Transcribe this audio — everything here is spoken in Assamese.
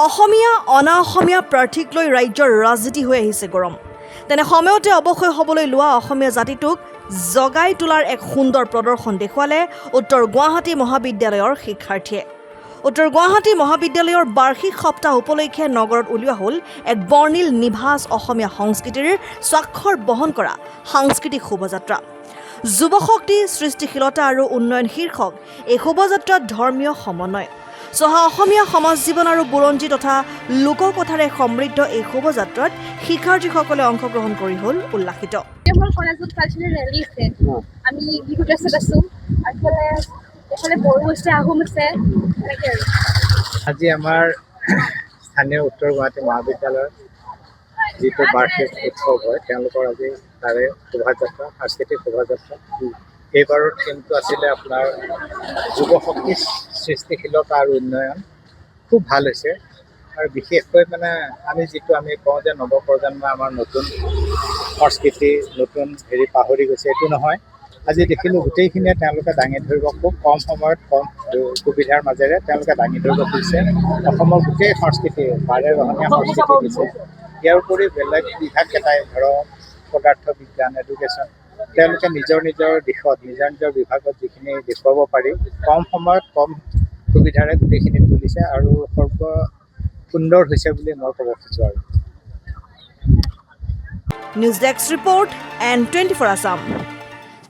অসমীয়া অনা অসমীয়া প্ৰাৰ্থীক লৈ ৰাজ্যৰ ৰাজনীতি হৈ আহিছে গৰম। তেনে সময়তে অৱক্ষয় হ'বলৈ লোৱা অসমীয়া জাতিটোক জগাই তোলাৰ এক সুন্দৰ প্ৰদৰ্শন দেখুৱালে উত্তৰ গুৱাহাটী মহাবিদ্যালয়ৰ শিক্ষাৰ্থীয়ে। উত্তৰ গুৱাহাটী মহাবিদ্যালয়ৰ বাৰ্ষিক সপ্তাহ উপলক্ষে নগৰত উলিওৱা হ'ল এক বৰ্ণিল নিভাঁজ অসমীয়া সংস্কৃতিৰ স্বাক্ষৰ বহন কৰা সাংস্কৃতিক শোভাযাত্ৰা। যুৱশক্তি, সৃষ্টিশীলতা আৰু উন্নয়ন শীৰ্ষক এই শোভাযাত্ৰাত ধৰ্মীয় সমন্বয় চহা অসমীয়া সমাজ জীৱন আৰু বুৰঞ্জী তথা লোককথাৰে সমৃদ্ধ এই শোভাযাত্ৰাত শিক্ষাৰ্থীসকলে অংশগ্ৰহণ কৰি হ'ল উল্লাসিত। আমাৰ কলেজত কালচাৰেল ৰেলী আছে, আমি বিহু ড্ৰেছত আছোঁ, এইফালে বড়ো আছে, আহোম আছে, এনেকৈ আৰু। আজি আমাৰ স্থানীয় উত্তৰ গুৱাহাটী মহাবিদ্যালয়ৰ যিটো বাৰ্ষিক উৎসৱ হয়, তেওঁলোকৰ আজি তাৰে শোভাযাত্ৰা, সাংস্কৃতিক শোভাযাত্ৰা। এইবাৰৰ থিমটো আছিলে আপোনাৰ যুৱশক্তি, সৃষ্টিশীলতা আৰু উন্নয়ন। খুব ভাল হৈছে আৰু বিশেষকৈ আমি কওঁ যে নৱপ্ৰজন্মই আমাৰ নতুন সংস্কৃতি, নতুন পাহৰি গৈছে, এইটো নহয়। আজি দেখিলোঁ গোটেইখিনিয়ে তেওঁলোকে দাঙি ধৰিব, খুব কম সময়ত কম সুবিধাৰ মাজেৰে তেওঁলোকে দাঙি ধৰিব খুজিছে অসমৰ গোটেই সংস্কৃতি, বাৰে ৰহণীয়া সংস্কৃতি দিছে। ইয়াৰ উপৰি বেলেগ বিভাগকেইটাই ধৰক পদাৰ্থ বিজ্ঞান, এডুকেশ্যন, তেওঁলোকে নিজৰ নিজৰ দিশত, নিজৰ নিজৰ বিভাগত যিখিনি দেখুৱাব পাৰি কম সময়ত কম সুবিধাৰে গোটেইখিনি তুলিছে আৰু সৰ্ব সুন্দৰ হৈছে বুলি মই ক'ব খুজিছোঁ। আৰু news desk report N24 Assam.